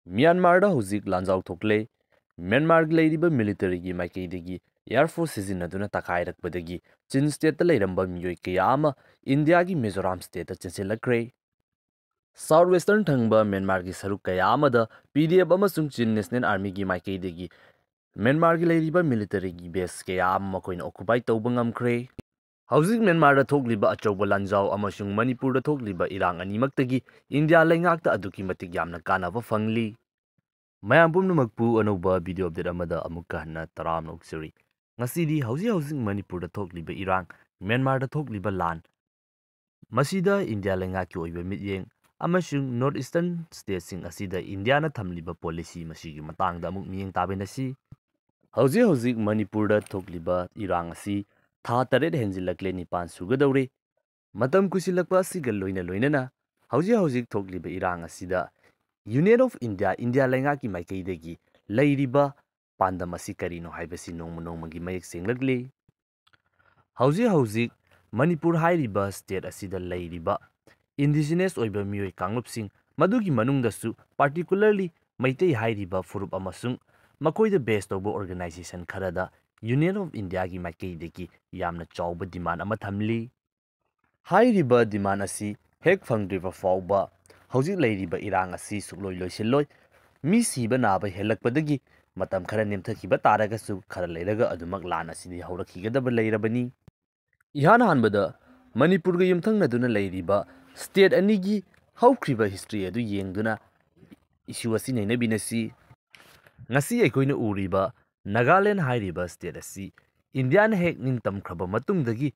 ꯃ꯭ꯌꯥꯟꯃꯥꯔꯗ ꯍꯧꯖꯤꯛ ꯂꯥꯟꯖꯥꯎ ꯊꯣꯛꯂꯦ꯫ ꯃ꯭ꯌꯥꯟꯃꯥꯔꯒꯤ ꯂꯩꯔꯤꯕ ꯃꯤꯂꯤꯇꯔꯤꯒꯤ ꯃꯥꯏꯀꯩꯗꯒꯤ ꯑꯦꯌꯔ ꯐꯣꯔꯁ ꯁꯤꯖꯤꯟꯅꯗꯨꯅ ꯇꯛꯈꯥꯏꯔꯛꯄꯗꯒꯤ ꯆꯤꯟ ꯁ꯭ꯇꯦꯠꯇ ꯂꯩꯔꯝꯕ ꯃꯤꯑꯣꯏ ꯀꯌꯥ ꯑꯃ ꯏꯟꯗꯤꯌꯥꯒꯤ ꯃꯤꯖꯣꯔꯥꯝ ꯁ꯭ꯇꯦꯠꯇ ꯆꯦꯟꯁꯤꯜꯂꯛꯈ꯭ꯔꯦ꯫ ꯁꯥꯎꯊ ꯋꯦꯁꯇꯔꯟ ꯊꯪꯕ ꯃ꯭ꯌꯥꯟꯃꯥꯔꯒꯤ ꯁꯔꯨꯛ ꯀꯌꯥ ꯑꯃꯗ ꯄꯤꯗꯤꯑꯦꯐ ꯑꯃꯁꯨꯡ ꯆꯤꯟ ꯅꯦꯁꯅꯦꯜ ꯑꯥꯔꯃꯤꯒꯤ ꯃꯥꯏꯀꯩꯗꯒꯤ ꯃ꯭ꯌꯥꯟꯃꯥꯔꯒꯤ ꯂꯩꯔꯤꯕ ꯃꯤꯂꯤꯇꯔꯤꯒꯤ ꯕꯦꯁ ꯀꯌꯥ ꯑꯃ ꯃꯈꯣꯏꯅ ꯑꯣꯀꯨꯄꯥꯏ ꯇꯧꯕ ꯉꯝꯈ꯭ꯔꯦ꯫ ꯍꯧꯖꯤꯛ ꯃ꯭ꯌꯥꯟꯃꯥꯔꯗ ꯊꯣꯛꯂꯤꯕ ꯑꯆꯧꯕ ꯂꯥꯟꯖꯥꯎ ꯑꯃꯁꯨꯡ ꯃꯅꯤꯄꯨꯔꯗ ꯊꯣꯛꯂꯤꯕ ꯏꯔꯥꯡ ꯑꯅꯤꯃꯛꯇꯒꯤ ꯏꯟꯗꯤꯌꯥ ꯂꯩꯉꯥꯛꯇ ꯑꯗꯨꯛꯀꯤ ꯃꯇꯤꯛ ꯌꯥꯝꯅ ꯀꯥꯟꯅꯕ ꯐꯪꯂꯤ꯫ ꯃꯌꯥꯝ ꯄꯨꯝꯅꯃꯛꯄꯨ ꯑꯅꯧꯕ ꯚꯤꯗꯤꯑꯣ ꯑꯞꯗꯦꯠ ꯑꯃꯗ ꯑꯃꯨꯛꯀ ꯍꯟꯅ ꯇꯔꯥꯝꯅ ꯑꯣꯛꯆꯔꯤ꯫ ꯉꯁꯤꯗꯤ ꯍꯧꯖꯤꯛ ꯃꯅꯤꯄꯨꯔꯗ ꯊꯣꯛꯂꯤꯕ ꯏꯔꯥꯡ, ꯃ꯭ꯌꯥꯟꯃꯥꯔꯗ ꯊꯣꯛꯂꯤꯕ ꯂꯥꯟ, ꯃꯁꯤꯗ ꯏꯟꯗꯤꯌꯥ ꯂꯩꯉꯥꯛꯀꯤ ꯑꯣꯏꯕ ꯃꯤꯠꯌꯦꯡ ꯑꯃꯁꯨꯡ ꯅꯣꯔꯊ ꯏꯁꯇꯔꯟ ꯁ꯭ꯇꯦꯠꯁꯤꯡ ꯑꯁꯤꯗ ꯏꯟꯗꯤꯌꯥꯅ ꯊꯝꯂꯤꯕ ꯄꯣꯂꯤꯁꯤ ꯃꯁꯤꯒꯤ ꯃꯇꯥꯡꯗ ꯑꯃꯨꯛ ꯃꯤꯠꯌꯦꯡ ꯇꯥꯃꯤꯟꯅꯁꯤ꯫ ꯍꯧꯖꯤꯛ ꯃꯅꯤꯄꯨꯔꯗ ꯊꯣꯛꯂꯤꯕ ꯏꯔꯥꯡ ꯑꯁꯤ ꯊꯥ 9 ꯍꯦꯟꯖꯤꯜꯂꯛꯂꯦ 9 ꯁꯨꯒꯗꯧꯔꯦ꯫ ꯃꯇꯝ ꯀꯨꯏꯁꯤꯜꯂꯛꯄ ꯑꯁꯤꯒ ꯂꯣꯏꯅꯅ ꯍꯧꯖꯤꯛ ꯊꯣꯛꯂꯤꯕ ꯏꯔꯥꯡ ꯑꯁꯤꯗ ꯌꯨꯅꯤꯌꯟ ꯑꯣꯐ ꯏꯟꯗꯤꯌꯥ ꯂꯩꯉꯥꯛꯀꯤ ꯃꯥꯏꯀꯩꯗꯒꯤ ꯂꯩꯔꯤꯕ ꯄꯥꯟꯗꯝ ꯑꯁꯤ ꯀꯔꯤꯅꯣ ꯍꯥꯏꯕꯁꯤ ꯅꯣꯡꯃꯒꯤ ꯃꯌꯦꯛ ꯁꯦꯡꯂꯛꯂꯤ꯫ ꯍꯧꯖꯤꯛ ꯃꯅꯤꯄꯨꯔ ꯍꯥꯏꯔꯤꯕ ꯁ꯭ꯇꯦꯠ ꯑꯁꯤꯗ ꯂꯩꯔꯤꯕ ꯏꯟꯗꯤꯖꯤꯅꯁ ꯑꯣꯏꯕ ꯃꯤꯑꯣꯏ ꯀꯥꯡꯂꯨꯞꯁꯤꯡ, ꯃꯗꯨꯒꯤ ꯃꯅꯨꯡꯗꯁꯨ ꯄꯥꯔꯇꯤꯀꯨꯂꯔꯂꯤ ꯃꯩꯇꯩ ꯍꯥꯏꯔꯤꯕ ꯐꯨꯔꯨꯞ ꯑꯃꯁꯨꯡ ꯃꯈꯣꯏꯗ ꯕꯦꯁ ꯇꯧꯕ ꯑꯣꯔꯒꯅꯥꯏꯖꯦꯁꯟ ꯈꯔꯗ ꯌꯨꯅꯤꯌꯟ ꯑꯣꯐ ꯏꯟꯗꯤꯌꯥꯒꯤ ꯃꯥꯏꯀꯩꯗꯒꯤ ꯌꯥꯝꯅ ꯆꯥꯎꯕ ꯗꯤꯃꯥꯟ ꯑꯃ ꯊꯝꯂꯤ꯫ ꯍꯥꯏꯔꯤꯕ ꯗꯤꯃꯥꯟ ꯑꯁꯤ ꯍꯦꯛ ꯐꯪꯗ꯭ꯔꯤꯕ ꯐꯥꯎꯕ ꯍꯧꯖꯤꯛ ꯂꯩꯔꯤꯕ ꯏꯔꯥꯡ ꯑꯁꯤ ꯁꯨꯛꯂꯣꯏ ꯂꯣꯏꯁꯤꯜꯂꯣꯏ꯫ ꯃꯤ ꯁꯤꯕ ꯅꯥꯕ ꯍꯦꯜꯂꯛꯄꯗꯒꯤ ꯃꯇꯝ ꯈꯔ ꯅꯦꯝꯊꯈꯤꯕ ꯇꯥꯔꯒꯁꯨ ꯈꯔ ꯂꯩꯔꯒ ꯑꯗꯨꯃꯛ ꯂꯥꯟ ꯑꯁꯤꯗꯤ ꯍꯧꯔꯛꯈꯤꯒꯗꯕ ꯂꯩꯔꯕꯅꯤ꯫ ꯏꯍꯥꯟ ꯍꯥꯟꯕꯗ ꯃꯅꯤꯄꯨꯔꯒ ꯌꯨꯝꯊꯪꯅꯗꯨꯅ ꯂꯩꯔꯤꯕ ꯁ꯭ꯇꯦꯠ ꯑꯅꯤꯒꯤ ꯍꯧꯈ꯭ꯔꯤꯕ ꯍꯤꯁꯇ꯭ꯔꯤ ꯑꯗꯨ ꯌꯦꯡꯗꯨꯅ ꯏꯁꯨ ꯑꯁꯤ ꯅꯩꯅꯃꯤꯟꯅꯁꯤ꯫ ꯉꯁꯤ ꯑꯩꯈꯣꯏꯅ ꯎꯔꯤꯕ ꯅꯥꯒꯥꯂꯦꯟ ꯍꯥꯏꯔꯤꯕ ꯁ꯭ꯇꯦꯠ ꯑꯁꯤ ꯏꯟꯗꯤꯌꯥꯅ ꯍꯦꯛ ꯅꯤꯡꯇꯝꯈ꯭ꯔꯕ ꯃꯇꯨꯡꯗꯒꯤ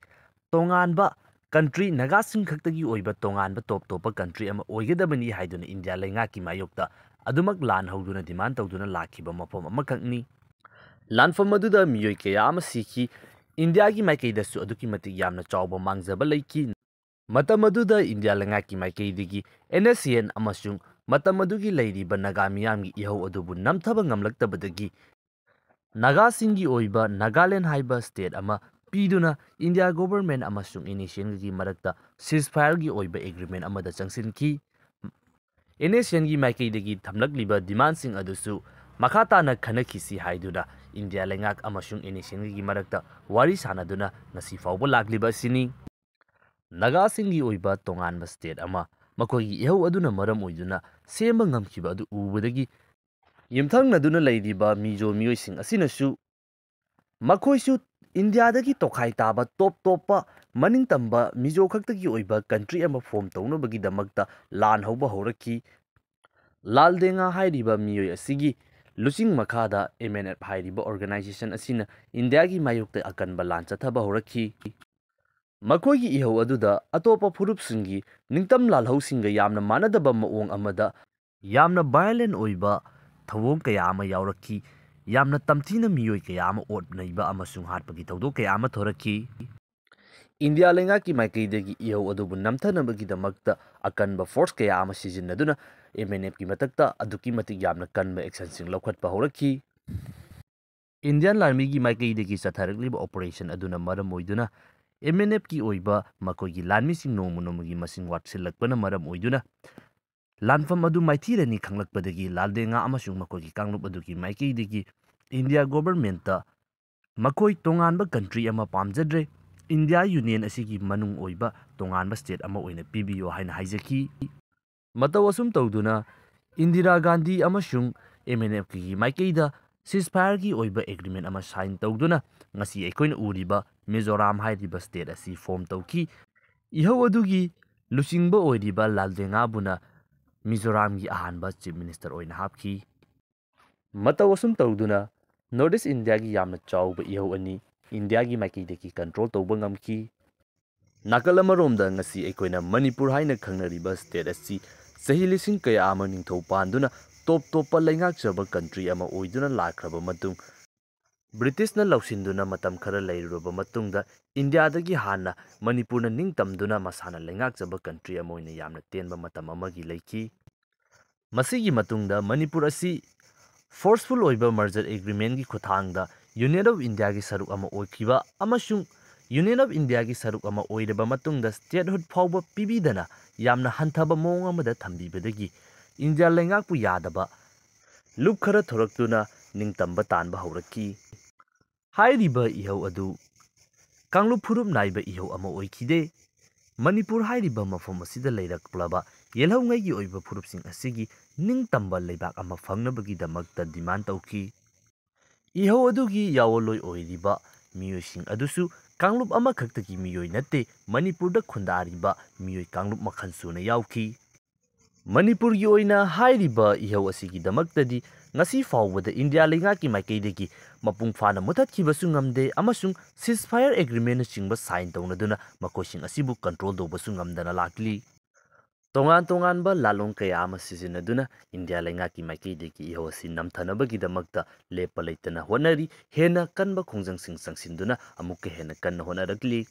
ꯇꯣꯉꯥꯟꯕ ꯀꯟꯇ꯭ꯔꯤ, ꯅꯥꯒꯥꯁꯤꯡ ꯈꯛꯇꯒꯤ ꯑꯣꯏꯕ ꯇꯣꯉꯥꯟꯕ ꯇꯣꯞ ꯇꯣꯞꯄ ꯀꯟꯇ꯭ꯔꯤ ꯑꯃ ꯑꯣꯏꯒꯗꯕꯅꯤ ꯍꯥꯏꯗꯨꯅ ꯏꯟꯗꯤꯌꯥ ꯂꯩꯉꯥꯛꯀꯤ ꯃꯥꯌꯣꯛꯇ ꯑꯗꯨꯃꯛ ꯂꯥꯟ ꯍꯧꯗꯨꯅ ꯗꯤꯃꯥꯟ ꯇꯧꯗꯨꯅ ꯂꯥꯛꯈꯤꯕ ꯃꯐꯝ ꯑꯃꯈꯛꯅꯤ꯫ ꯂꯥꯟꯐꯝ ꯑꯗꯨꯗ ꯃꯤꯑꯣꯏ ꯀꯌꯥ ꯑꯃ ꯁꯤꯈꯤ꯫ ꯏꯟꯗꯤꯌꯥꯒꯤ ꯃꯥꯏꯀꯩꯗꯁꯨ ꯑꯗꯨꯛꯀꯤ ꯃꯇꯤꯛ ꯌꯥꯝꯅ ꯆꯥꯎꯕ ꯃꯥꯡꯖꯕ ꯂꯩꯈꯤ꯫ ꯃꯇꯝ ꯑꯗꯨꯗ ꯏꯟꯗꯤꯌꯥ ꯂꯩꯉꯥꯛꯀꯤ ꯃꯥꯏꯀꯩꯗꯒꯤ NSCN ꯑꯃꯁꯨꯡ ꯃꯇꯝ ꯑꯗꯨꯒꯤ ꯂꯩꯔꯤꯕ ꯅꯥꯒꯥ ꯃꯤꯌꯥꯝꯒꯤ ꯏꯍꯧ ꯑꯗꯨꯕꯨ ꯅꯝꯊꯕ ꯉꯝꯂꯛꯇꯕꯗꯒꯤ ꯅꯥꯒꯥꯁꯤꯡꯒꯤ ꯑꯣꯏꯕ ꯅꯥꯒꯥꯂꯦꯟ ꯍꯥꯏꯕ ꯁ꯭ꯇꯦꯠ ꯑꯃ ꯄꯤꯗꯨꯅ ꯏꯟꯗꯤꯌꯥ ꯒꯣꯚꯔꯟꯃꯦꯟꯠ ꯑꯃꯁꯨꯡ NSCNꯒꯤ ꯃꯔꯛꯇ ꯁꯤꯖꯐꯥꯌꯔꯒꯤ ꯑꯣꯏꯕ ꯑꯦꯒ꯭ꯔꯤꯃꯦꯟꯠ ꯑꯃꯗ ꯆꯪꯁꯤꯟꯈꯤ꯫ NSCNꯒꯤ ꯃꯥꯏꯀꯩꯗꯒꯤ ꯊꯝꯂꯛꯂꯤꯕ ꯗꯤꯃꯥꯟꯁꯤꯡ ꯑꯗꯨꯁꯨ ꯃꯈꯥ ꯇꯥꯅ ꯈꯟꯅꯈꯤꯁꯤ ꯍꯥꯏꯗꯨꯅ ꯏꯟꯗꯤꯌꯥ ꯂꯩꯉꯥꯛ ꯑꯃꯁꯨꯡ NSCNꯒꯤ ꯃꯔꯛꯇ ꯋꯥꯔꯤ ꯁꯥꯅꯗꯨꯅ ꯉꯁꯤ ꯐꯥꯎꯕ ꯂꯥꯛꯂꯤꯕ ꯑꯁꯤꯅꯤ꯫ ꯅꯥꯒꯥꯁꯤꯡꯒꯤ ꯑꯣꯏꯕ ꯇꯣꯉꯥꯟꯕ ꯁ꯭ꯇꯦꯠ ꯑꯃ ꯃꯈꯣꯏꯒꯤ ꯏꯍꯧ ꯑꯗꯨꯅ ꯃꯔꯝ ꯑꯣꯏꯗꯨꯅ ꯁꯦꯝꯕ ꯉꯝꯈꯤꯕ ꯑꯗꯨ ꯎꯕꯗꯒꯤ ꯌꯨꯝꯊꯪꯅꯗꯨꯅ ꯂꯩꯔꯤꯕ ꯃꯤꯖꯣ ꯃꯤꯑꯣꯏꯁꯤꯡ ꯑꯁꯤꯅꯁꯨ ꯃꯈꯣꯏꯁꯨ ꯏꯟꯗꯤꯌꯥꯗꯒꯤ ꯇꯣꯈꯥꯏ ꯇꯥꯕ ꯇꯣꯞ ꯇꯣꯞꯄ ꯃꯅꯤꯡꯇꯝꯕ ꯃꯤꯖꯣ ꯈꯛꯇꯒꯤ ꯑꯣꯏꯕ ꯀꯟꯇ꯭ꯔꯤ ꯑꯃ ꯐꯣꯔꯝ ꯇꯧꯅꯕꯒꯤꯗꯃꯛꯇ ꯂꯥꯟ ꯍꯧꯕ ꯍꯧꯔꯛꯈꯤ꯫ ꯂꯥꯜꯗꯦꯉꯥ ꯍꯥꯏꯔꯤꯕ ꯃꯤꯑꯣꯏ ꯑꯁꯤꯒꯤ ꯂꯨꯆꯤꯡ ꯃꯈꯥꯗ MNF ꯍꯥꯏꯔꯤꯕ ꯑꯣꯔꯒꯅꯥꯏꯖꯦꯁꯟ ꯑꯁꯤꯅ ꯏꯟꯗꯤꯌꯥꯒꯤ ꯃꯥꯌꯣꯛꯇ ꯑꯀꯟꯕ ꯂꯥꯟ ꯆꯠꯊꯕ ꯍꯧꯔꯛꯈꯤ꯫ ꯃꯈꯣꯏꯒꯤ ꯏꯍꯧ ꯑꯗꯨꯗ ꯑꯇꯣꯞꯄ ꯐꯨꯔꯨꯞꯁꯤꯡꯒꯤ ꯅꯤꯡꯇꯝ ꯂꯥꯜꯍꯧꯁꯤꯡꯒ ꯌꯥꯝꯅ ꯃꯥꯟꯅꯗꯕ ꯃꯑꯣꯡ ꯑꯃꯗ ꯌꯥꯝꯅ ꯚꯥꯏꯑꯣꯂꯦꯟꯠ ꯑꯣꯏꯕ ꯊꯧꯑꯣꯡ ꯀꯌా ꯑꯃ ꯌꯥꯎꯔꯛꯈꯤ꯫ ꯌꯥꯝꯅ ꯇꯝꯊꯤꯅ ꯃꯤꯑꯣꯏ ꯀꯌా ꯑꯃ ꯑꯣꯠ ꯅꯩꯕ ꯑꯃꯁꯨꯡ ꯍꯥꯠꯄꯒꯤ ꯊꯧꯗꯣꯛ ꯀꯌꯥ ꯑꯃ ꯊꯣꯔꯛꯈꯤ꯫ ꯏꯟꯗꯤꯌꯥ ꯂꯩꯉꯥꯛꯀꯤ ꯃꯥꯏꯀꯩꯗꯒꯤ ꯏꯍꯧ ꯑꯗꯨꯕꯨ ꯅꯝꯊꯅꯕꯒꯤꯗꯃꯛꯇ ꯑꯀꯟꯕ ꯐꯣꯔꯁ ꯀꯌా ꯑꯃ ꯁꯤꯖꯤꯟꯅꯗꯨꯅ MNFꯀꯤ ꯃꯊꯛꯇ ꯑꯗꯨꯛꯀꯤ ꯃꯇꯤꯛ ꯌꯥꯝꯅ ꯀꯟꯕ ꯑꯦꯛꯁꯟꯁꯤꯡ ꯂꯧꯈꯠꯄ ꯍꯧꯔꯛꯈꯤ꯫ ꯏꯟꯗꯤꯌꯟ ꯑꯥꯔꯃꯤꯒꯤ ꯃꯥꯏꯀꯩꯗꯒꯤ ꯆꯠꯊꯔꯛꯂꯤꯕ ꯑꯣꯄꯔꯦꯁꯟ ꯑꯗꯨꯅ ꯃꯔꯝ ꯑꯣꯏꯗꯨꯅ MNFꯀꯤ ꯑꯣꯏꯕ ꯃꯈꯣꯏꯒꯤ ꯂꯥꯟꯃꯤꯁꯤꯡ ꯅꯣꯡꯃꯒꯤ ꯃꯁꯤꯡ ꯋꯥꯠꯁꯤꯜꯂꯛꯄꯅ ꯃꯔꯝ ꯑꯣꯏꯗꯨꯅ ꯂꯥꯟꯐꯝ ꯑꯗꯨ ꯃꯥꯏꯊꯤꯔꯅꯤ ꯈꯪꯂꯛꯄꯗꯒꯤ ꯂꯥꯜꯗꯦꯉꯥ ꯑꯃꯁꯨꯡ ꯃꯈꯣꯏꯒꯤ ꯀꯥꯡꯂꯨꯞ ꯑꯗꯨꯒꯤ ꯃꯥꯏꯀꯩꯗꯒꯤ ꯏꯟꯗꯤꯌꯥ ꯒꯣꯚꯔꯟꯃꯦꯟꯠꯇ ꯃꯈꯣꯏ ꯇꯣꯉꯥꯟꯕ ꯀꯟꯇ꯭ꯔꯤ ꯑꯃ ꯄꯥꯝꯖꯗ꯭ꯔꯦ, ꯏꯟꯗꯤꯌꯥ ꯌꯨꯅꯤꯌꯟ ꯑꯁꯤꯒꯤ ꯃꯅꯨꯡ ꯑꯣꯏꯕ ꯇꯣꯉꯥꯟꯕ ꯁ꯭ꯇꯦꯠ ꯑꯃ ꯑꯣꯏꯅ ꯄꯤꯕꯤꯌꯣ ꯍꯥꯏꯅ ꯍꯥꯏꯖꯈꯤ꯫ ꯃꯇꯧ ꯑꯁꯨꯝ ꯇꯧꯗꯨꯅ ꯏꯟꯗꯤꯔꯥ ꯒꯥꯟꯙꯤ ꯑꯃꯁꯨꯡ MNFꯀꯤ ꯃꯥꯏꯀꯩꯗ ꯁꯤꯖꯐꯥꯌꯔꯒꯤ ꯑꯣꯏꯕ ꯑꯦꯒ꯭ꯔꯤꯃꯦꯟꯠ ꯑꯃ ꯁꯥꯏꯟ ꯇꯧꯗꯨꯅ ꯉꯁꯤ ꯑꯩꯈꯣꯏꯅ ꯎꯔꯤꯕ ꯃꯤꯖꯣꯔꯥꯝ ꯍꯥꯏꯔꯤꯕ ꯁ꯭ꯇꯦꯠ ꯑꯁꯤ ꯐꯣꯔꯝ ꯇꯧꯈꯤ꯫ ꯏꯍꯧ ꯑꯗꯨꯒꯤ ꯂꯨꯆꯤꯡꯕ ꯑꯣꯏꯔꯤꯕ ꯂꯥꯜꯗꯦꯉꯥꯕꯨꯅ ꯃꯤꯖꯣꯔꯥꯝꯒꯤ ꯑꯍꯥꯟꯕ ꯆꯤꯐ ꯃꯤꯅꯤꯁꯇꯔ ꯑꯣꯏꯅ ꯍꯥꯞꯈꯤ꯫ ꯃꯇꯧ ꯑꯁꯨꯝ ꯇꯧꯗꯨꯅ ꯅꯣꯔꯊ ꯏꯁ ꯏꯟꯗꯤꯌꯥꯒꯤ ꯌꯥꯝꯅ ꯆꯥꯎꯕ ꯏꯍꯧ ꯑꯅꯤ ꯏꯟꯗꯤꯌꯥꯒꯤ ꯃꯥꯏꯀꯩꯗꯒꯤ ꯀꯟꯇ꯭ꯔꯣꯜ ꯇꯧꯕ ꯉꯝꯈꯤ꯫ ꯅꯥꯀꯜ ꯑꯃꯔꯣꯝꯗ ꯉꯁꯤ ꯑꯩꯈꯣꯏꯅ ꯃꯅꯤꯄꯨꯔ ꯍꯥꯏꯅ ꯈꯪꯅꯔꯤꯕ ꯁ꯭ꯇꯦꯠ ꯑꯁꯤ ꯆꯍꯤ ꯂꯤꯁꯤꯡ ꯀꯌꯥ ꯑꯃ ꯅꯤꯡꯊꯧ ꯄꯥꯟꯗꯨꯅ ꯇꯣꯞ ꯇꯣꯞꯄ ꯂꯩꯉꯥꯛꯆꯕ ꯀꯟꯇ꯭ꯔꯤ ꯑꯃ ꯑꯣꯏꯗꯨꯅ ꯂꯥꯛꯈ꯭ꯔꯕ ꯃꯇꯨꯡ ꯕ꯭ꯔꯤꯇꯤꯁꯅ ꯂꯧꯁꯤꯟꯗꯨꯅ ꯃꯇꯝ ꯈꯔ ꯂꯩꯔꯨꯔꯕ ꯃꯇꯨꯡꯗ ꯏꯟꯗꯤꯌꯥꯗꯒꯤ ꯍꯥꯟꯅ ꯃꯅꯤꯄꯨꯔꯅ ꯅꯤꯡꯇꯝꯗꯨꯅ ꯃꯁꯥꯅ ꯂꯩꯉꯥꯛꯆꯕ ꯀꯟꯇ꯭ꯔꯤ ꯑꯃ ꯑꯣꯏꯅ ꯌꯥꯝꯅ ꯇꯦꯟꯕ ꯃꯇꯝ ꯑꯃꯒꯤ ꯂꯩꯈꯤ꯫ ꯃꯁꯤꯒꯤ ꯃꯇꯨꯡꯗ ꯃꯅꯤꯄꯨꯔ ꯑꯁꯤ ꯐꯣꯔꯁꯐꯨꯜ ꯑꯣꯏꯕ ꯃꯔꯖꯔ ꯑꯦꯒ꯭ꯔꯤꯃꯦꯟꯠꯒꯤ ꯈꯨꯠꯊꯥꯡꯗ ꯌꯨꯅꯤꯌꯟ ꯑꯣꯐ ꯏꯟꯗꯤꯌꯥꯒꯤ ꯁꯔꯨꯛ ꯑꯃ ꯑꯣꯏꯈꯤꯕ ꯑꯃꯁꯨꯡ ꯌꯨꯅꯤꯌꯟ ꯑꯣꯐ ꯏꯟꯗꯤꯌꯥꯒꯤ ꯁꯔꯨꯛ ꯑꯃ ꯑꯣꯏꯔꯕ ꯃꯇꯨꯡꯗ ꯁ꯭ꯇꯦꯠꯍꯨꯗ ꯐꯥꯎꯕ ꯄꯤꯕꯤꯗꯅ ꯌꯥꯝꯅ ꯍꯟꯊꯕ ꯃꯑꯣꯡ ꯑꯃꯗ ꯊꯝꯕꯤꯕꯗꯒꯤ ꯏꯟꯗꯤꯌꯥ ꯂꯩꯉꯥꯛꯄꯨ ꯌꯥꯗꯕ ꯂꯨꯞ ꯈꯔ ꯊꯣꯔꯛꯇꯨꯅ ꯅꯤꯡꯇꯝꯕ ꯇꯥꯟꯕ ꯍꯧꯔꯛꯈꯤ꯫ ꯍꯥꯏꯔꯤꯕ ꯏꯍꯧ ꯑꯗꯨ ꯀꯥꯡꯂꯨꯞ ꯐꯨꯔꯨꯞ ꯅꯥꯏꯕ ꯏꯍꯧ ꯑꯃ ꯑꯣꯏꯈꯤꯗꯦ꯫ ꯃꯅꯤꯄꯨꯔ ꯍꯥꯏꯔꯤꯕ ꯃꯐꯝ ꯑꯁꯤꯗ ꯂꯩꯔꯛꯂꯕ ꯌꯦꯜꯍꯧꯉꯩꯒꯤ ꯑꯣꯏꯕ ꯐꯨꯔꯨꯞꯁꯤꯡ ꯑꯁꯤꯒꯤ ꯅꯤꯡꯇꯝꯕ ꯂꯩꯕꯥꯛ ꯑꯃ ꯐꯪꯅꯕꯒꯤꯗꯃꯛꯇ ꯗꯤꯃꯥꯟ ꯇꯧꯈꯤ꯫ ꯏꯍꯧ ꯑꯗꯨꯒꯤ ꯌꯥꯑꯣꯟꯂꯣꯏ ꯑꯣꯏꯔꯤꯕ ꯃꯤꯑꯣꯏꯁꯤꯡ ꯑꯗꯨꯁꯨ ꯀꯥꯡꯂꯨꯞ ꯑꯃꯈꯛꯇꯒꯤ ꯃꯤꯑꯣꯏ ꯅꯠꯇꯦ, ꯃꯅꯤꯄꯨꯔꯗ ꯈꯨꯟꯗꯥꯔꯤꯕ ꯃꯤꯑꯣꯏ ꯀꯥꯡꯂꯨꯞ ꯃꯈꯜ ꯁꯨꯅ ꯌꯥꯎꯈꯤ꯫ ꯃꯅꯤꯄꯨꯔꯒꯤ ꯑꯣꯏꯅ ꯍꯥꯏꯔꯤꯕ ꯏꯍꯧ ꯑꯁꯤꯒꯤꯗꯃꯛꯇꯗꯤ ꯉꯁꯤ ꯐꯥꯎꯕꯗ ꯏꯟꯗꯤꯌꯥ ꯂꯩꯉꯥꯛꯀꯤ ꯃꯥꯏꯀꯩꯗꯒꯤ ꯃꯄꯨꯡ ꯐꯥꯅ ꯃꯨꯠꯊꯠꯈꯤꯕꯁꯨ ꯉꯝꯗꯦ ꯑꯃꯁꯨꯡ ꯁꯤꯖꯐꯥꯌꯔ ꯑꯦꯒ꯭ꯔꯤꯃꯦꯟꯅꯆꯤꯡꯕ ꯁꯥꯏꯟ ꯇꯧꯅꯗꯨꯅ ꯃꯈꯣꯏꯁꯤꯡ ꯑꯁꯤꯕꯨ ꯀꯟꯇ꯭ꯔꯣꯜ ꯇꯧꯕꯁꯨ ꯉꯝꯗꯅ ꯂꯥꯛꯂꯤ꯫ ꯇꯣꯉꯥꯟ ꯇꯣꯉꯥꯟꯕ ꯂꯥꯜꯂꯣꯡ ꯀꯌꯥ ꯑꯃ ꯁꯤꯖꯤꯟꯅꯗꯨꯅ ꯏꯟꯗꯤꯌꯥ ꯂꯩꯉꯥꯛꯀꯤ ꯃꯥꯏꯀꯩꯗꯒꯤ ꯏꯍꯧ ꯑꯁꯤ ꯅꯝꯊꯅꯕꯒꯤꯗꯃꯛꯇ ꯂꯦꯞꯄ ꯂꯩꯇꯅ ꯍꯣꯠꯅꯔꯤ, ꯍꯦꯟꯅ ꯀꯟꯕ ꯈꯣꯡꯖꯪꯁꯤꯡ ꯆꯪꯁꯤꯟꯗꯨꯅ ꯑꯃꯨꯛꯀ ꯍꯦꯟꯅ ꯀꯟꯅ ꯍꯣꯠꯅꯔꯛꯂꯤ꯫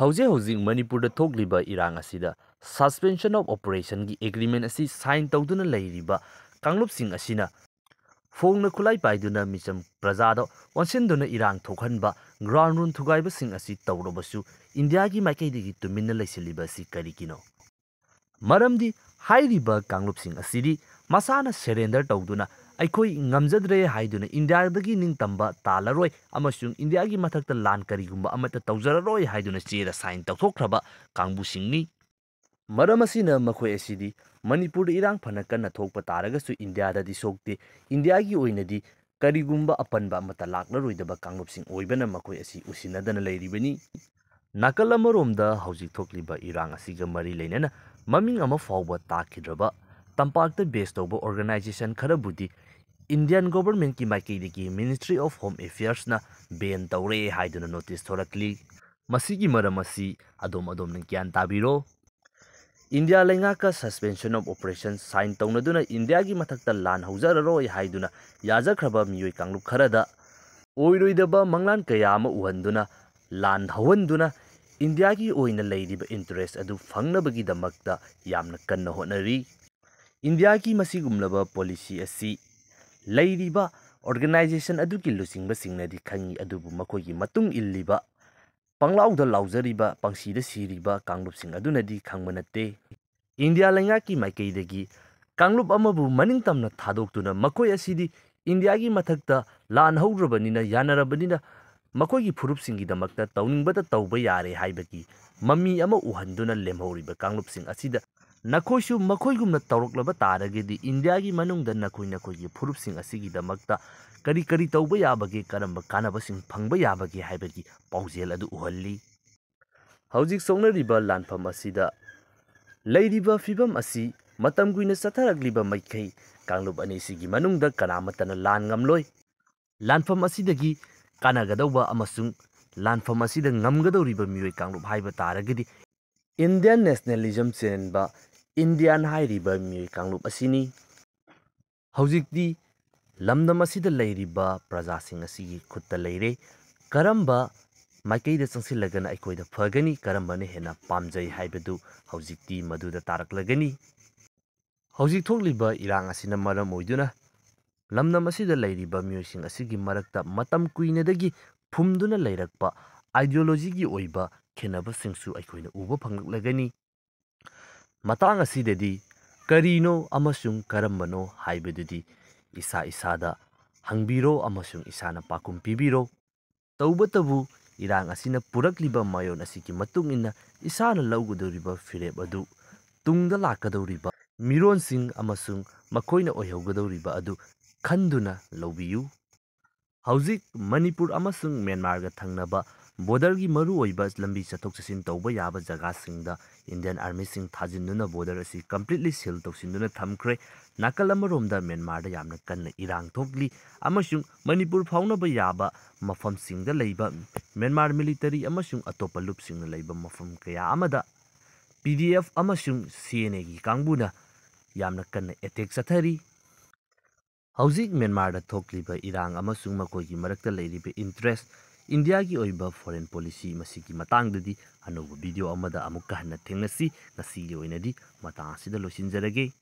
ꯍꯧꯖꯤꯛ ꯍꯧꯖꯤꯛ ꯃꯅꯤꯄꯨꯔꯗ ꯊꯣꯛꯂꯤꯕ ꯏꯔꯥꯡ ꯑꯁꯤꯗ ꯁꯁꯄꯦꯟꯁꯟ ꯑꯣꯐ ꯑꯣꯄꯔꯦꯁꯟꯒꯤ ꯑꯦꯒ꯭ꯔꯤꯃꯦꯟ ꯑꯁꯤ ꯁꯥꯏꯟ ꯇꯧꯗꯨꯅ ꯂꯩꯔꯤꯕ ꯀꯥꯡꯂꯨꯞꯁꯤꯡ ꯑꯁꯤꯅ ꯐꯣꯡꯅ ꯈꯨꯠꯂꯥꯏ ꯄꯥꯏꯗꯨꯅ ꯃꯤꯆꯝ ꯄ꯭ꯔꯖꯥꯗ ꯑꯣꯟꯁꯤꯟꯗꯨꯅ ꯏꯔꯥꯡ ꯊꯣꯛꯍꯟꯕ, ꯒ꯭ꯔꯥꯎꯟ ꯔꯨꯜ ꯊꯨꯒꯥꯏꯕꯁꯤꯡ ꯑꯁꯤ ꯇꯧꯔꯕꯁꯨ ꯏꯟꯗꯤꯌꯥꯒꯤ ꯃꯥꯏꯀꯩꯗꯒꯤ ꯇꯨꯃꯤꯟꯅ ꯂꯩꯁꯤꯜꯂꯤꯕ ꯑꯁꯤ ꯀꯔꯤꯒꯤꯅꯣ? ꯃꯔꯝꯗꯤ ꯍꯥꯏꯔꯤꯕ ꯀꯥꯡꯂꯨꯞꯁꯤꯡ ꯑꯁꯤꯗꯤ ꯃꯁꯥꯅ ꯁꯦꯔꯦꯟꯗꯔ ꯇꯧꯗꯨꯅ ꯑꯩꯈꯣꯏ ꯉꯝꯖꯗ꯭ꯔꯦ ꯍꯥꯏꯗꯨꯅ ꯏꯟꯗꯤꯌꯥꯗꯒꯤ ꯅꯤꯡꯇꯝꯕ ꯇꯥꯜꯂꯔꯣꯏ ꯑꯃꯁꯨꯡ ꯏꯟꯗꯤꯌꯥꯒꯤ ꯃꯊꯛꯇ ꯂꯥꯟ ꯀꯔꯤꯒꯨꯝꯕ ꯑꯃꯠꯇ ꯇꯧꯖꯔꯔꯣꯏ ꯍꯥꯏꯗꯨꯅ ꯆꯦꯗ ꯁꯥꯏꯟ ꯇꯧꯊꯣꯛꯈ꯭ꯔꯕ ꯀꯥꯡꯕꯨꯁꯤꯡꯅꯤ꯫ ꯃꯔꯝ ꯑꯁꯤꯅ ꯃꯈꯣꯏ ꯑꯁꯤꯗꯤ ꯃꯅꯤꯄꯨꯔꯗ ꯏꯔꯥꯡ ꯐꯅ ꯀꯟꯅ ꯊꯣꯛꯄ ꯇꯥꯔꯒꯁꯨ ꯏꯟꯗꯤꯌꯥꯗꯗꯤ ꯁꯣꯛꯇꯦ, ꯏꯟꯗꯤꯌꯥꯒꯤ ꯑꯣꯏꯅꯗꯤ ꯀꯔꯤꯒꯨꯝꯕ ꯑꯄꯟꯕ ꯑꯃꯠꯇ ꯂꯥꯛꯂꯔꯣꯏꯗꯕ ꯀꯥꯡꯂꯨꯞꯁꯤꯡ ꯑꯣꯏꯕꯅ ꯃꯈꯣꯏ ꯑꯁꯤ ꯎꯁꯤꯟꯅꯗꯅ ꯂꯩꯔꯤꯕꯅꯤ꯫ ꯅꯥꯀꯜ ꯑꯃꯔꯣꯝꯗ ꯍꯧꯖꯤꯛ ꯊꯣꯛꯂꯤꯕ ꯏꯔꯥꯡ ꯑꯁꯤꯒ ꯃꯔꯤ ꯂꯩꯅꯅ ꯃꯃꯤꯡ ꯑꯃ ꯐꯥꯎꯕ ꯇꯥꯈꯤꯗ꯭ꯔꯕ ꯇꯝꯄꯥꯛꯇ ꯕꯦꯁ ꯇꯧꯕ ꯑꯣꯔꯒꯅꯥꯏꯖꯦꯁꯟ ꯈꯔꯕꯨꯗꯤ ꯏꯟꯗꯤꯌꯟ ꯒꯣꯚꯔꯟꯃꯦꯟꯠꯀꯤ ꯃꯥꯏꯀꯩꯗꯒꯤ ꯃꯤꯅꯤꯁꯇ꯭ꯔꯤ ꯑꯣꯐ ꯍꯣꯝ ꯑꯦꯐꯤꯌꯔꯁꯅ ꯕꯦꯟ ꯇꯧꯔꯦ ꯍꯥꯏꯗꯨꯅ ꯅꯣꯇꯤꯁ ꯊꯣꯔꯛꯂꯤ꯫ ꯃꯁꯤꯒꯤ ꯃꯔꯝ ꯑꯁꯤ ꯑꯗꯣꯝꯅ ꯒ꯭ꯌꯥꯟ ꯇꯥꯕꯤꯔꯣ꯫ ꯏꯟꯗꯤꯌꯥ ꯂꯩꯉꯥꯛꯀ ꯁꯁꯄꯦꯟꯁꯟ ꯑꯣꯐ ꯑꯣꯄꯔꯦꯁꯟ ꯁꯥꯏꯟ ꯇꯧꯅꯗꯨꯅ ꯏꯟꯗꯤꯌꯥꯒꯤ ꯃꯊꯛꯇ ꯂꯥꯟ ꯍꯧꯖꯔꯔꯣꯏ ꯍꯥꯏꯗꯨꯅ ꯌꯥꯖꯈ꯭ꯔꯕ ꯃꯤꯑꯣꯏ ꯀꯥꯡꯂꯨꯞ ꯈꯔꯗ ꯑꯣꯏꯔꯣꯏꯗꯕ ꯃꯪꯂꯥꯟ ꯀꯌꯥ ꯑꯃ ꯎꯍꯟꯗꯨꯅ, ꯂꯥꯟ ꯍꯧꯍꯟꯗꯨꯅ ꯏꯟꯗꯤꯌꯥꯒꯤ ꯑꯣꯏꯅ ꯂꯩꯔꯤꯕ ꯏꯟꯇꯔꯦꯁ ꯑꯗꯨ ꯐꯪꯅꯕꯒꯤꯗꯃꯛꯇ ꯌꯥꯝꯅ ꯀꯟꯅ ꯍꯣꯠꯅꯔꯤ꯫ ꯏꯟꯗꯤꯌꯥꯒꯤ ꯃꯁꯤꯒꯨꯝꯂꯕ ꯄꯣꯂꯤꯁꯤ ꯑꯁꯤ ꯂꯩꯔꯤꯕ ꯑꯣꯔꯒꯅꯥꯏꯖꯦꯁꯟ ꯑꯗꯨꯒꯤ ꯂꯨꯆꯤꯡꯕꯁꯤꯡꯅꯗꯤ ꯈꯪꯉꯤ, ꯑꯗꯨꯕꯨ ꯃꯈꯣꯏꯒꯤ ꯃꯇꯨꯡ ꯏꯜꯂꯤꯕ, ꯄꯪꯂꯥꯎꯗ ꯂꯥꯎꯖꯔꯤꯕ, ꯄꯪꯁꯤꯗ ꯁꯤꯔꯤꯕ ꯀꯥꯡꯂꯨꯞꯁꯤꯡ ꯑꯗꯨꯅꯗꯤ ꯈꯪꯕ ꯅꯠꯇꯦ꯫ ꯏꯟꯗꯤꯌꯥ ꯂꯩꯉꯥꯛꯀꯤ ꯃꯥꯏꯀꯩꯗꯒꯤ ꯀꯥꯡꯂꯨꯞ ꯑꯃꯕꯨ ꯃꯅꯤꯡꯇꯝꯅ ꯊꯥꯗꯣꯛꯇꯨꯅ ꯃꯈꯣꯏ ꯑꯁꯤꯗꯤ ꯏꯟꯗꯤꯌꯥꯒꯤ ꯃꯊꯛꯇ ꯂꯥꯟ ꯍꯧꯔꯕꯅꯤꯅ, ꯌꯥꯅꯔꯕꯅꯤꯅ ꯃꯈꯣꯏꯒꯤ ꯐꯨꯔꯨꯞꯁꯤꯡꯒꯤꯗꯃꯛꯇ ꯇꯧꯅꯤꯡꯕꯇ ꯇꯧꯕ ꯌꯥꯔꯦ ꯍꯥꯏꯕꯒꯤ ꯃꯃꯤ ꯑꯃ ꯎꯍꯟꯗꯨꯅ ꯂꯦꯝꯍꯧꯔꯤꯕ ꯀꯥꯡꯂꯨꯞꯁꯤꯡ ꯑꯁꯤꯗ ꯅꯈꯣꯏꯁꯨ ꯃꯈꯣꯏꯒꯨꯝꯅ ꯇꯧꯔꯛꯂꯕ ꯇꯥꯔꯒꯗꯤ ꯏꯟꯗꯤꯌꯥꯒꯤ ꯃꯅꯨꯡꯗ ꯅꯈꯣꯏꯒꯤ ꯐꯨꯔꯨꯞꯁꯤꯡ ꯑꯁꯤꯒꯤꯗꯃꯛꯇ ꯀꯔꯤ ꯀꯔꯤ ꯇꯧꯕ ꯌꯥꯕꯒꯦ, ꯀꯔꯝꯕ ꯀꯥꯟꯅꯕꯁꯤꯡ ꯐꯪꯕ ꯌꯥꯕꯒꯦ ꯍꯥꯏꯕꯒꯤ ꯄꯥꯎꯖꯦꯜ ꯑꯗꯨ ꯎꯍꯜꯂꯤ꯫ ꯍꯧꯖꯤꯛ ꯁꯣꯛꯅꯔꯤꯕ ꯂꯥꯟꯐꯝ ꯑꯁꯤꯗ ꯂꯩꯔꯤꯕ ꯐꯤꯚꯝ ꯑꯁꯤ ꯃꯇꯝ ꯀꯨꯏꯅ ꯆꯠꯊꯔꯛꯂꯤꯕ ꯃꯈꯩ ꯀꯥꯡꯂꯨꯞ ꯑꯅꯤꯁꯤꯒꯤ ꯃꯅꯨꯡꯗ ꯀꯅꯥꯃꯠꯇꯅ ꯂꯥꯟ ꯉꯝꯂꯣꯏ꯫ ꯂꯥꯟꯐꯝ ꯑꯁꯤꯗꯒꯤ ꯀꯥꯟꯅꯒꯗꯧꯕ ꯑꯃꯁꯨꯡ ꯂꯥꯟꯐꯝ ꯑꯁꯤꯗ ꯉꯝꯒꯗꯧꯔꯤꯕ ꯃꯤꯑꯣꯏ ꯀꯥꯡꯂꯨꯞ ꯍꯥꯏꯕ ꯇꯥꯔꯒꯗꯤ ꯏꯟꯗꯤꯌꯟ ꯅꯦꯁꯅꯦꯂꯤꯖꯝ ꯆꯦꯟꯕ ꯏꯟꯗꯤꯌꯥꯟ ꯍꯥꯏꯔꯤꯕ ꯃꯤꯑꯣꯏ ꯀꯥꯡꯂꯨꯞ ꯑꯁꯤꯅꯤ꯫ ꯍꯧꯖꯤꯛꯇꯤ ꯂꯝꯗꯝ ꯑꯁꯤꯗ ꯂꯩꯔꯤꯕ ꯄ꯭ꯔꯖꯥꯁꯤꯡ ꯑꯁꯤꯒꯤ ꯈꯨꯠꯇ ꯂꯩꯔꯦ꯫ ꯀꯔꯝꯕ ꯃꯥꯏꯀꯩꯗ ꯆꯪꯁꯤꯜꯂꯒꯅ ꯑꯩꯈꯣꯏꯗ ꯐꯒꯅꯤ, ꯀꯔꯝꯕꯅ ꯍꯦꯟꯅ ꯄꯥꯝꯖꯩ ꯍꯥꯏꯕꯗꯨ ꯍꯧꯖꯤꯛꯇꯤ ꯃꯗꯨꯗ ꯇꯥꯔꯛꯂꯒꯅꯤ꯫ ꯍꯧꯖꯤꯛ ꯊꯣꯛꯂꯤꯕ ꯏꯔꯥꯡ ꯑꯁꯤꯅ ꯃꯔꯝ ꯑꯣꯏꯗꯨꯅ ꯂꯝꯗꯝ ꯑꯁꯤꯗ ꯂꯩꯔꯤꯕ ꯃꯤꯑꯣꯏꯁꯤꯡ ꯑꯁꯤꯒꯤ ꯃꯔꯛꯇ ꯃꯇꯝ ꯀꯨꯏꯅꯗꯒꯤ ꯐꯨꯝꯗꯨꯅ ꯂꯩꯔꯛꯄ ꯑꯥꯏꯗꯤꯌꯣꯂꯣꯖꯤꯒꯤ ꯑꯣꯏꯕ ꯈꯦꯟꯅꯕꯁꯤꯡꯁꯨ ꯑꯩꯈꯣꯏꯅ ꯎꯕ ꯐꯪꯂꯛꯂꯒꯅꯤ꯫ ꯃꯇꯥꯡ ꯑꯁꯤꯗꯗꯤ ꯀꯔꯤꯅꯣ ꯑꯃꯁꯨꯡ ꯀꯔꯝꯕꯅꯣ ꯍꯥꯏꯕꯗꯨꯗꯤ ꯏꯁꯥ ꯏꯁꯥꯗ ꯍꯪꯕꯤꯔꯣ ꯑꯃꯁꯨꯡ ꯏꯁꯥꯅ ꯄꯥꯎꯈꯨꯝ ꯄꯤꯕꯤꯔꯣ꯫ ꯇꯧꯕꯇꯕꯨ ꯏꯔꯥꯡ ꯑꯁꯤꯅ ꯄꯨꯔꯛꯂꯤꯕ ꯃꯥꯌꯣꯟ ꯑꯁꯤꯒꯤ ꯃꯇꯨꯡ ꯏꯟꯅ ꯏꯁꯥꯅ ꯂꯧꯒꯗꯧꯔꯤꯕ ꯐꯤꯔꯦꯞ ꯑꯗꯨ ꯇꯨꯡꯗ ꯂꯥꯛꯀꯗꯧꯔꯤꯕ ꯃꯤꯔꯣꯟꯁꯤꯡ ꯑꯃꯁꯨꯡ ꯃꯈꯣꯏꯅ ꯑꯣꯏꯍꯧꯒꯗꯧꯔꯤꯕ ꯑꯗꯨ ꯈꯟꯗꯨꯅ ꯂꯧꯕꯤꯌꯨ꯫ ꯍꯧꯖꯤꯛ ꯃꯅꯤꯄꯨꯔ ꯑꯃꯁꯨꯡ ꯃ꯭ꯌꯥꯟꯃꯥꯔꯒ ꯊꯪꯅꯕ ꯕꯣꯔꯗꯔꯒꯤ ꯃꯔꯨꯑꯣꯏꯕ ꯂꯝꯕꯤ ꯆꯠꯊꯣꯛ ꯆꯠꯁꯤꯟ ꯇꯧꯕ ꯌꯥꯕ ꯖꯒꯥꯁꯤꯡꯗ ꯏꯟꯗꯤꯌꯟ ꯑꯥꯔꯃꯤꯁꯤꯡ ꯊꯥꯖꯤꯟꯗꯨꯅ ꯕꯣꯔꯗꯔ ꯑꯁꯤ ꯀꯝꯄ꯭ꯂꯤꯠꯂꯤ ꯁꯤꯜ ꯇꯧꯁꯤꯟꯗꯨꯅ ꯊꯝꯈ꯭ꯔꯦ꯫ ꯅꯥꯀꯜ ꯑꯃꯔꯣꯝꯗ ꯃ꯭ꯌꯥꯟꯃꯥꯔꯗ ꯌꯥꯝꯅ ꯀꯟꯅ ꯏꯔꯥꯡ ꯊꯣꯛꯂꯤ ꯑꯃꯁꯨꯡ ꯃꯅꯤꯄꯨꯔ ꯐꯥꯎꯅꯕ ꯌꯥꯕ ꯃꯐꯝꯁꯤꯡꯗ ꯂꯩꯕ ꯃ꯭ꯌꯥꯟꯃꯥꯔ ꯃꯤꯂꯤꯇꯔꯤ ꯑꯃꯁꯨꯡ ꯑꯇꯣꯞꯄ ꯂꯨꯞꯁꯤꯡꯅ ꯂꯩꯕ ꯃꯐꯝ ꯀꯌꯥ ꯑꯃꯗ PDF ꯑꯃꯁꯨꯡ CNAꯒꯤ ꯀꯥꯡꯕꯨꯅ ꯌꯥꯝꯅ ꯀꯟꯅ ꯑꯦꯇꯦꯛ ꯆꯠꯊꯔꯤ꯫ ꯍꯧꯖꯤꯛ ꯃ꯭ꯌꯥꯟꯃꯥꯔꯗ ꯊꯣꯛꯂꯤꯕ ꯏꯔꯥꯡ ꯑꯃꯁꯨꯡ ꯃꯈꯣꯏꯒꯤ ꯃꯔꯛꯇ ꯂꯩꯔꯤꯕ ꯏꯟꯇꯔꯦꯁ, ꯏꯟꯗꯤꯌꯥꯒꯤ ꯑꯣꯏꯕ ꯐꯣꯔꯦꯟ ꯄꯣꯂꯤꯁꯤ, ꯃꯁꯤꯒꯤ ꯃꯇꯥꯡꯗꯗꯤ ꯑꯅꯧꯕ ꯚꯤꯗꯤꯑꯣ ꯑꯃꯗ ꯑꯃꯨꯛꯀ ꯍꯟꯅ ꯊꯦꯡꯅꯁꯤ꯫ ꯉꯁꯤꯒꯤ ꯑꯣꯏꯅꯗꯤ ꯃꯇꯥꯡ ꯑꯁꯤꯗ ꯂꯣꯏꯁꯤꯟꯖꯔꯒꯦ꯫